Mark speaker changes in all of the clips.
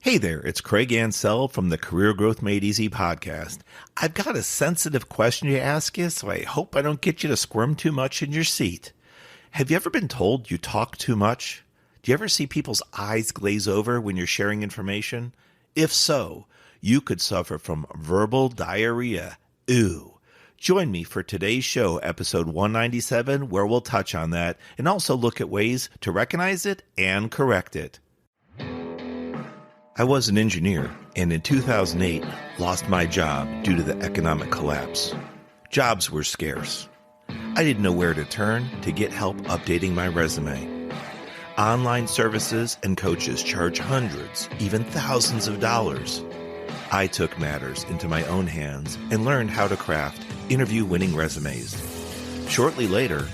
Speaker 1: Hey there, it's Craig Ansell from the Career Growth Made Easy podcast. I've got a sensitive question to ask you, so I hope I don't get you to squirm too much in your seat. Have you ever been told you talk too much? Do you ever see people's eyes glaze over when you're sharing information? If so, you could suffer from verbal diarrhea. Ooh. Join me for today's show, episode 197, where we'll touch on that and also look at ways to recognize it and correct it. I was an engineer, and in 2008, lost my job due to the economic collapse. Jobs were scarce. I didn't know where to turn to get help updating my resume. Online services and coaches charge hundreds, even thousands of dollars. I took matters into my own hands and learned how to craft interview-winning resumes. Shortly later,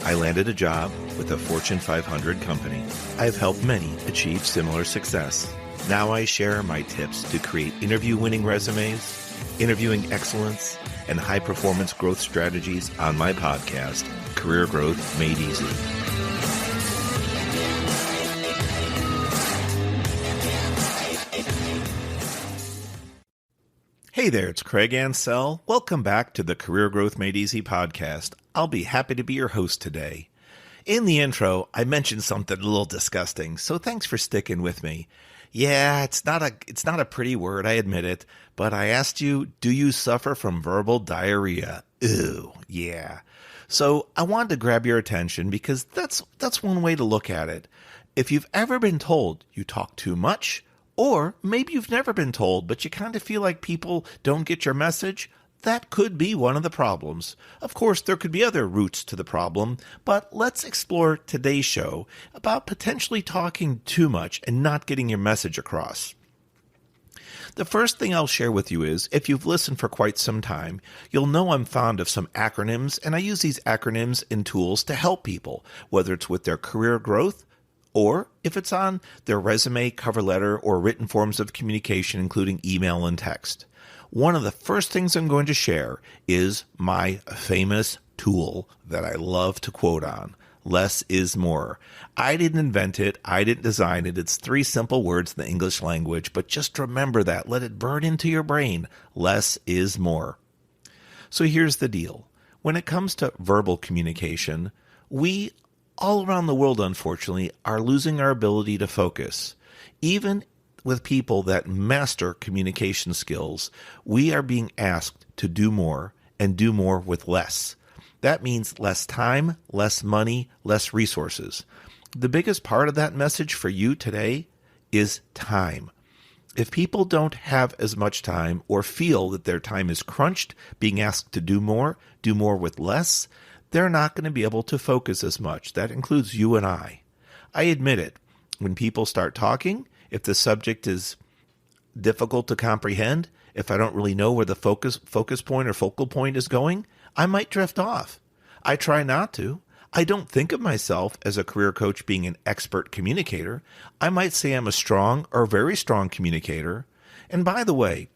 Speaker 1: I landed a job with a Fortune 500 company. I have helped many achieve similar success. Now I share my tips to create interview-winning resumes, interviewing excellence, and high-performance growth strategies on my podcast, Career Growth Made Easy. Hey there, it's Craig Ansell. Welcome back to the Career Growth Made Easy podcast. I'll be happy to be your host today. In the intro, I mentioned something a little disgusting, so thanks for sticking with me. Yeah, it's not a pretty word, I admit it, but I asked you, do you suffer from verbal diarrhea? Ooh, yeah. So I wanted to grab your attention because that's one way to look at it. If you've ever been told you talk too much, or maybe you've never been told, but you kind of feel like people don't get your message, that could be one of the problems. Of course, there could be other roots to the problem, but let's explore today's show about potentially talking too much and not getting your message across. The first thing I'll share with you is, if you've listened for quite some time, you'll know I'm fond of some acronyms, and I use these acronyms and tools to help people, whether it's with their career growth, or if it's on their resume, cover letter, or written forms of communication, including email and text. One of the first things I'm going to share is my famous tool that I love to quote on. Less is more. I didn't invent it. I didn't design it. It's 3 simple words in the English language, but just remember that. Let it burn into your brain. Less is more. So here's the deal. When it comes to verbal communication, we all around the world, unfortunately, are losing our ability to focus. Even with people that master communication skills, we are being asked to do more and do more with less. That means less time, less money, less resources. The biggest part of that message for you today is time. If people don't have as much time or feel that their time is crunched, being asked to do more with less, they're not going to be able to focus as much. That includes you and I. I admit it. When people start talking, if the subject is difficult to comprehend, if I don't really know where the focus point or focal point is going, I might drift off. I try not to. I don't think of myself as a career coach being an expert communicator. I might say I'm a strong or very strong communicator. And by the way,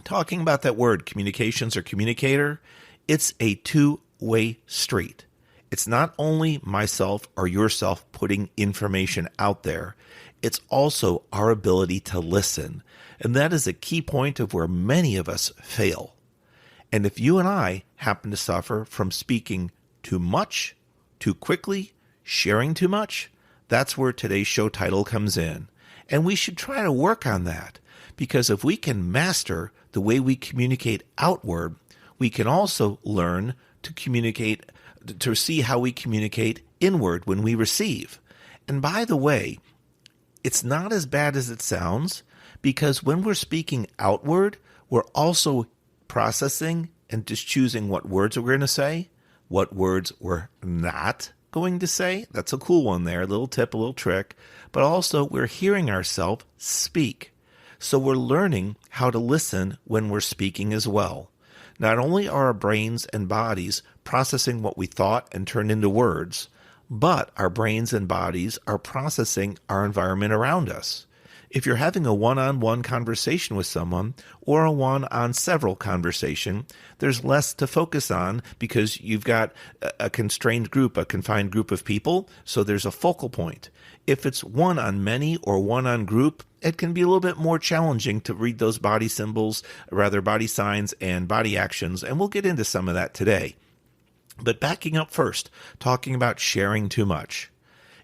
Speaker 1: talking about that word, communications or communicator, it's a two-way street. It's not only myself or yourself putting information out there, it's also our ability to listen. And that is a key point of where many of us fail. And if you and I happen to suffer from speaking too much, too quickly, sharing too much, that's where today's show title comes in. And we should try to work on that, because if we can master the way we communicate outward, we can also learn to communicate, to see how we communicate inward when we receive. And by the way, it's not as bad as it sounds, because when we're speaking outward, we're also processing and just choosing what words we're going to say, what words we're not going to say. That's a cool one there, a little tip, a little trick. But also we're hearing ourselves speak. So we're learning how to listen when we're speaking as well. Not only are our brains and bodies processing what we thought and turned into words, but our brains and bodies are processing our environment around us. If you're having a one-on-one conversation with someone or a one-on-several conversation, there's less to focus on because you've got a constrained group, a confined group of people, so there's a focal point. If it's one-on-many or one-on-group, it can be a little bit more challenging to read those body symbols, rather body signs and body actions, and we'll get into some of that today. But backing up first, talking about sharing too much.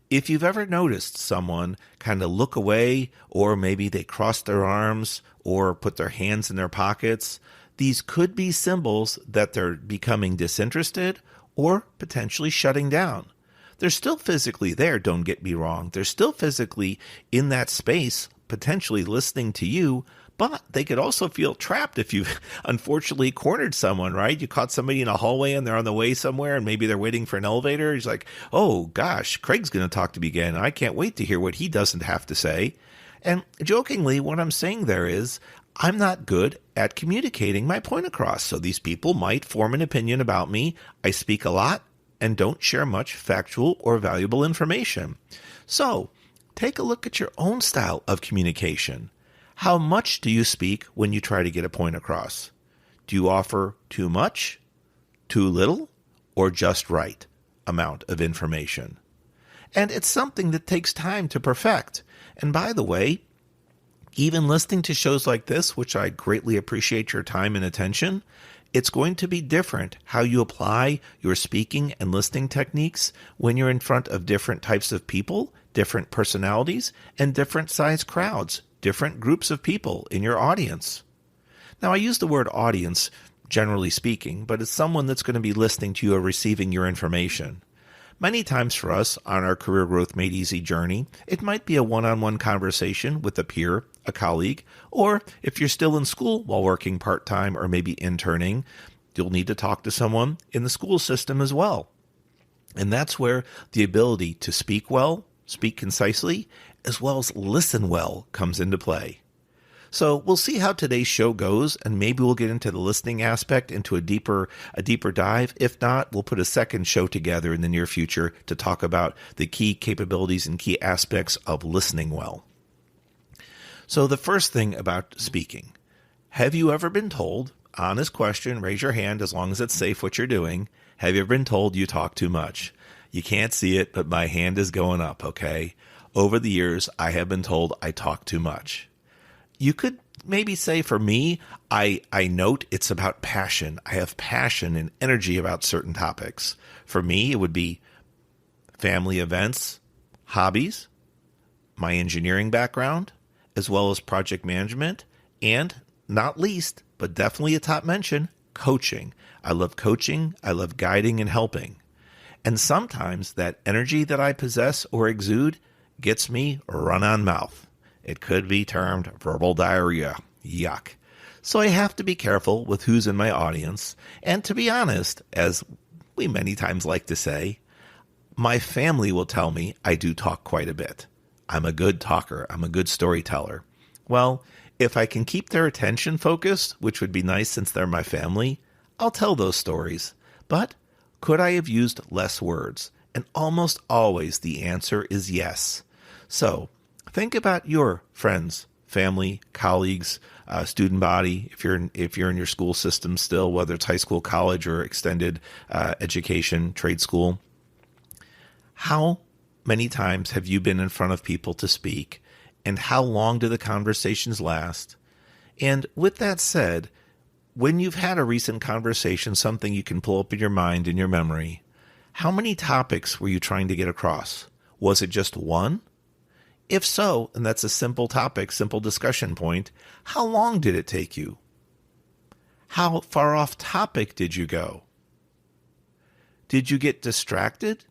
Speaker 1: If you've ever noticed someone kind of look away, or maybe they cross their arms or put their hands in their pockets, these could be symbols that they're becoming disinterested or potentially shutting down. They're still physically there, don't get me wrong. They're still physically in that space, potentially listening to you, but they could also feel trapped if you've unfortunately cornered someone, right? You caught somebody in a hallway and they're on the way somewhere and maybe they're waiting for an elevator. He's like, oh gosh, Craig's going to talk to me again. I can't wait to hear what he doesn't have to say. And jokingly, what I'm saying there is I'm not good at communicating my point across. So these people might form an opinion about me. I speak a lot and don't share much factual or valuable information. So take a look at your own style of communication. How much do you speak when you try to get a point across? Do you offer too much, too little, or just right amount of information? And it's something that takes time to perfect. And by the way, even listening to shows like this, which I greatly appreciate your time and attention, it's going to be different how you apply your speaking and listening techniques when you're in front of different types of people, different personalities, and different size crowds, different groups of people in your audience. Now, I use the word audience, generally speaking, but it's someone that's going to be listening to you or receiving your information. Many times for us on our Career Growth Made Easy journey, it might be a one-on-one conversation with a peer, a colleague, or if you're still in school while working part-time or maybe interning, you'll need to talk to someone in the school system as well. And that's where the ability to speak well, speak concisely, as well as listen well comes into play. So we'll see how today's show goes, and maybe we'll get into the listening aspect into a deeper dive. If not, we'll put a second show together in the near future to talk about the key capabilities and key aspects of listening well. So the first thing about speaking, have you ever been told, honest question, raise your hand as long as it's safe what you're doing, have you ever been told you talk too much? You can't see it, but my hand is going up, okay? Over the years, I have been told I talk too much. You could maybe say for me, I note it's about passion. I have passion and energy about certain topics. For me, it would be family events, hobbies, my engineering background, as well as project management, and not least, but definitely a top mention, coaching. I love coaching. I love guiding and helping. And sometimes that energy that I possess or exude gets me run on mouth. It could be termed verbal diarrhea. Yuck. So I have to be careful with who's in my audience. And to be honest, as we many times like to say, my family will tell me I do talk quite a bit. I'm a good talker. I'm a good storyteller. Well, if I can keep their attention focused, which would be nice since they're my family, I'll tell those stories. But could I have used less words? And almost always the answer is yes. So think about your friends, family, colleagues, student body, if you're in your school system still, whether it's high school, college, or extended education, trade school. How many times have you been in front of people to speak, and how long do the conversations last? And with that said, when you've had a recent conversation, something you can pull up in your mind, in your memory, how many topics were you trying to get across? Was it just one? If so, and that's a simple topic, simple discussion point, how long did it take you? How far off topic did you go? Did you get distracted?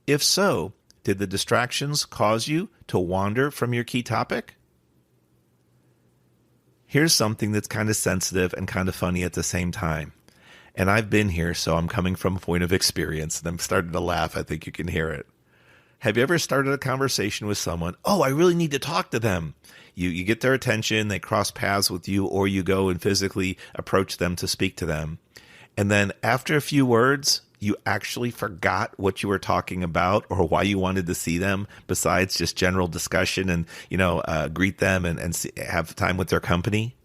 Speaker 1: If so, did the distractions cause you to wander from your key topic? Here's something that's kind of sensitive and kind of funny at the same time. And I've been here, so I'm coming from a point of experience, and I'm starting to laugh. I think you can hear it. Have you ever started a conversation with someone? Oh, I really need to talk to them. You get their attention, they cross paths with you, or you go and physically approach them to speak to them. And then after a few words, you actually forgot what you were talking about or why you wanted to see them besides just general discussion and, greet them and have time with their company?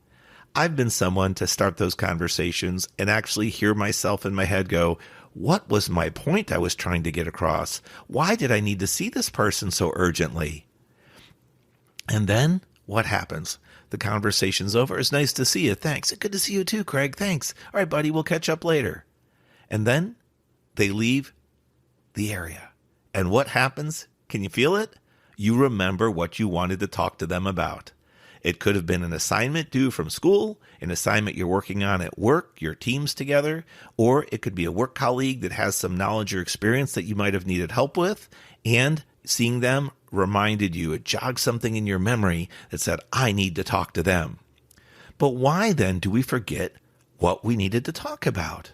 Speaker 1: I've been someone to start those conversations and actually hear myself in my head go, what was my point I was trying to get across? Why did I need to see this person so urgently? And then what happens? The conversation's over. It's nice to see you. Thanks. Good to see you too, Craig. Thanks. All right, buddy, we'll catch up later. And then they leave the area. And what happens? Can you feel it? You remember what you wanted to talk to them about. It could have been an assignment due from school, an assignment you're working on at work, your team's together, or it could be a work colleague that has some knowledge or experience that you might have needed help with, and seeing them reminded you, it jogged something in your memory that said, I need to talk to them. But why then do we forget what we needed to talk about?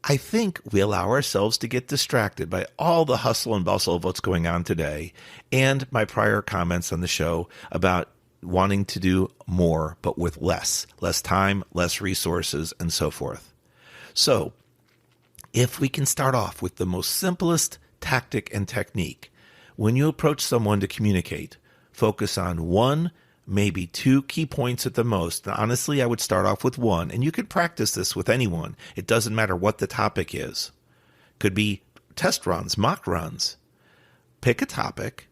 Speaker 1: I think we allow ourselves to get distracted by all the hustle and bustle of what's going on today and my prior comments on the show about wanting to do more, but with less time, less resources, and so forth. So if we can start off with the most simplest tactic and technique, when you approach someone to communicate, focus on one, maybe two key points at the most. And honestly, I would start off with one, and you could practice this with anyone. It doesn't matter what the topic is. Could be test runs, mock runs. Pick a topic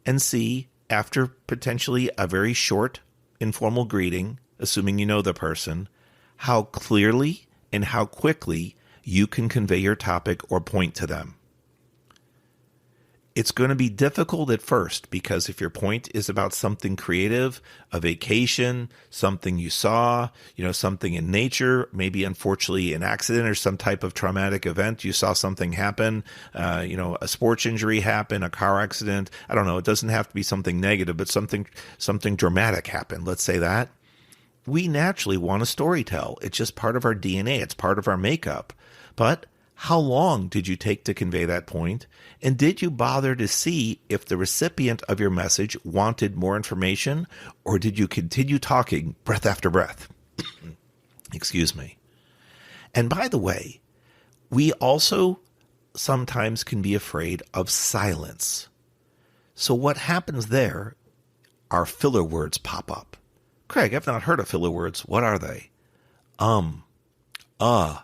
Speaker 1: and see, after potentially a very short informal greeting, assuming you know the person, how clearly and how quickly you can convey your topic or point to them. It's going to be difficult at first because if your point is about something creative, a vacation, something you saw, something in nature, maybe unfortunately an accident or some type of traumatic event, you saw something happen, a sports injury happen, a car accident. I don't know. It doesn't have to be something negative, but something dramatic happened. Let's say that. We naturally want to storytell. It's just part of our DNA. It's part of our makeup. But how long did you take to convey that point? And did you bother to see if the recipient of your message wanted more information, or did you continue talking breath after breath? Excuse me. And by the way, we also sometimes can be afraid of silence. So what happens there are filler words pop up. Craig, I've not heard of filler words. What are they? Ah.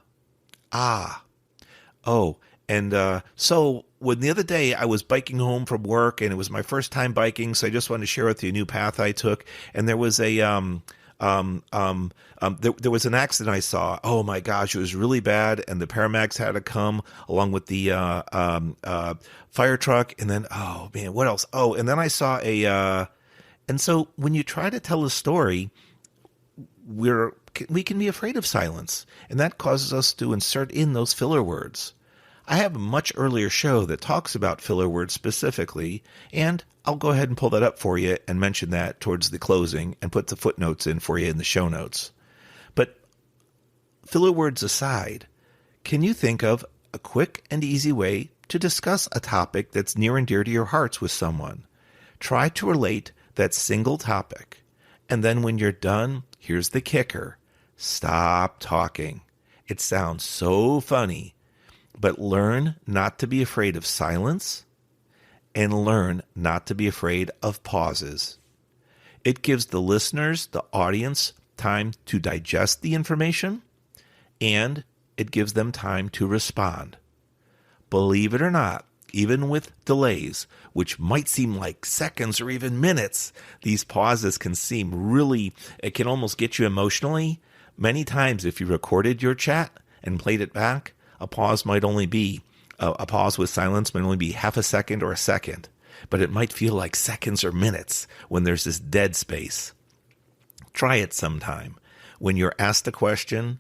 Speaker 1: Oh, and so when the other day I was biking home from work, and it was my first time biking, so I just wanted to share with you a new path I took. And there was there was an accident I saw. Oh my gosh, it was really bad, and the paramedics had to come along with the fire truck. And then, oh man, what else? Oh, and then I saw and so when you try to tell a story, we can be afraid of silence, and that causes us to insert in those filler words. I have a much earlier show that talks about filler words specifically, and I'll go ahead and pull that up for you and mention that towards the closing and put the footnotes in for you in the show notes. But filler words aside, can you think of a quick and easy way to discuss a topic that's near and dear to your hearts with someone? Try to relate that single topic, and then when you're done, here's the kicker. Stop talking. It sounds so funny, but learn not to be afraid of silence and learn not to be afraid of pauses. It gives the listeners, the audience, time to digest the information, and it gives them time to respond. Believe it or not, even with delays, which might seem like seconds or even minutes, these pauses can it can almost get you emotionally. Many times, if you recorded your chat and played it back, a pause with silence might only be half a second or a second, but it might feel like seconds or minutes when there's this dead space. Try it sometime. When you're asked a question,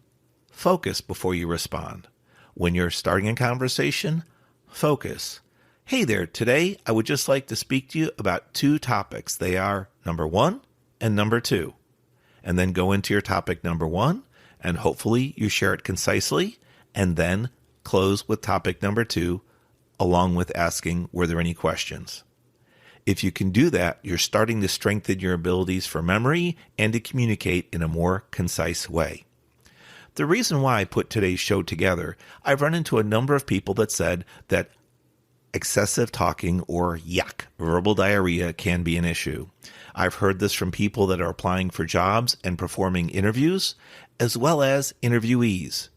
Speaker 1: focus before you respond. When you're starting a conversation, focus. Hey there, today I would just like to speak to you about two topics. They are number 1 and number 2. And then go into your topic number 1, and hopefully you share it concisely, and then close with topic number 2, along with asking, were there any questions? If you can do that, you're starting to strengthen your abilities for memory and to communicate in a more concise way. The reason why I put today's show together, I've run into a number of people that said that excessive talking, or yuck, verbal diarrhea, can be an issue. I've heard this from people that are applying for jobs and performing interviews, as well as interviewees.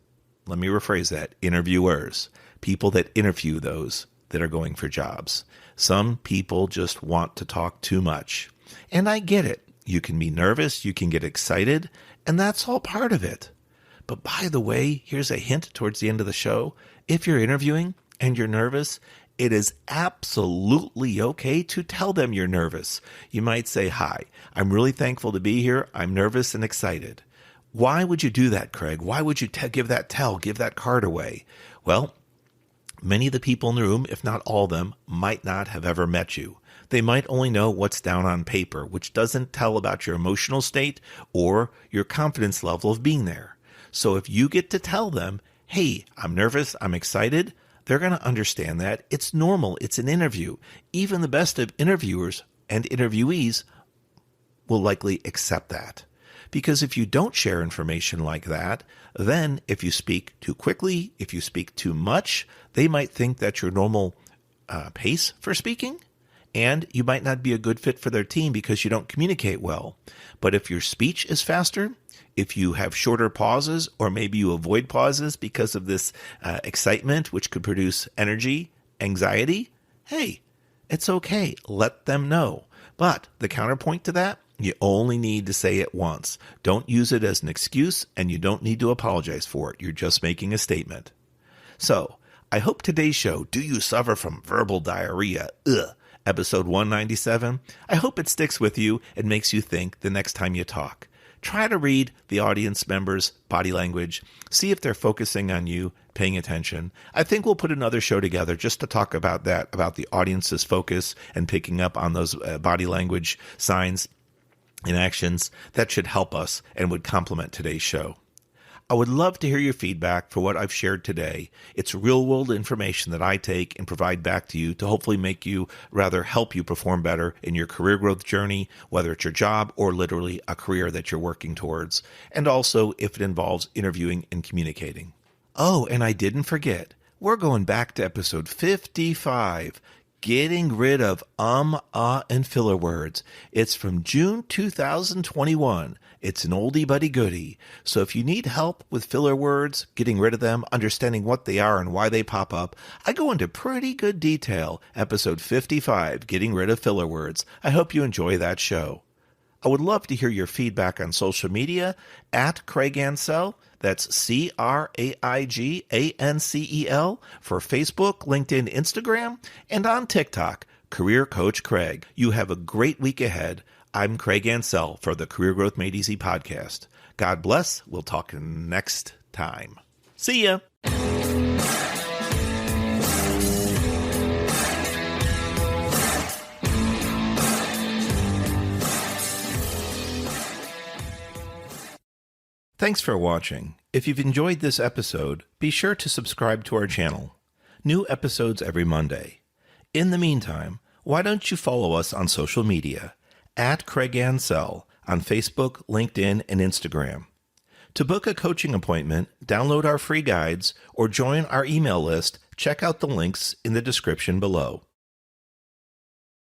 Speaker 1: Let me rephrase that, interviewers, people that interview those that are going for jobs. Some people just want to talk too much. And I get it. You can be nervous, you can get excited, and that's all part of it. But by the way, here's a hint towards the end of the show. If you're interviewing and you're nervous, it is absolutely okay to tell them you're nervous. You might say, "Hi, I'm really thankful to be here. I'm nervous and excited." Why would you do that, Craig? Why would you give that card away? Well, many of the people in the room, if not all of them, might not have ever met you. They might only know what's down on paper, which doesn't tell about your emotional state or your confidence level of being there. So if you get to tell them, "Hey, I'm nervous, I'm excited," they're going to understand that. It's normal. It's an interview. Even the best of interviewers and interviewees will likely accept that. Because if you don't share information like that, then if you speak too quickly, if you speak too much, they might think that's your normal pace for speaking, and you might not be a good fit for their team because you don't communicate well. But if your speech is faster, if you have shorter pauses, or maybe you avoid pauses because of this excitement, which could produce energy, anxiety, hey, it's okay. Let them know. But the counterpoint to that, you only need to say it once. Don't use it as an excuse, and you don't need to apologize for it. You're just making a statement. So, I hope today's show, Do You Suffer from Verbal Diarrhea? Episode 197. I hope it sticks with you and makes you think the next time you talk. Try to read the audience members' body language. See if they're focusing on you, paying attention. I think we'll put another show together just to talk about that, about the audience's focus and picking up on those body language signs and actions. That should help us and would complement today's show. I would love to hear your feedback for what I've shared today. It's real-world information that I take and provide back to you to hopefully help you perform better in your career growth journey, whether it's your job or literally a career that you're working towards, and also if it involves interviewing and communicating. Oh, and I didn't forget, we're going back to episode 55, Getting Rid of and Filler Words. It's from June 2021. It's an oldie but a goodie. So if you need help with filler words, getting rid of them, understanding what they are and why they pop up, I go into pretty good detail. Episode 55, Getting Rid of Filler Words. I hope you enjoy that show. I would love to hear your feedback on social media at Craig Ansell. That's CraigAncel for Facebook, LinkedIn, Instagram, and on TikTok, Career Coach Craig. You have a great week ahead. I'm Craig Ansell for the Career Growth Made Easy podcast. God bless. We'll talk next time. See ya. Thanks for watching. If you've enjoyed this episode, be sure to subscribe to our channel. New episodes every Monday. In the meantime, why don't you follow us on social media at Craig Ansell on Facebook, LinkedIn, and Instagram. To book a coaching appointment, download our free guides, or join our email list, check out the links in the description below.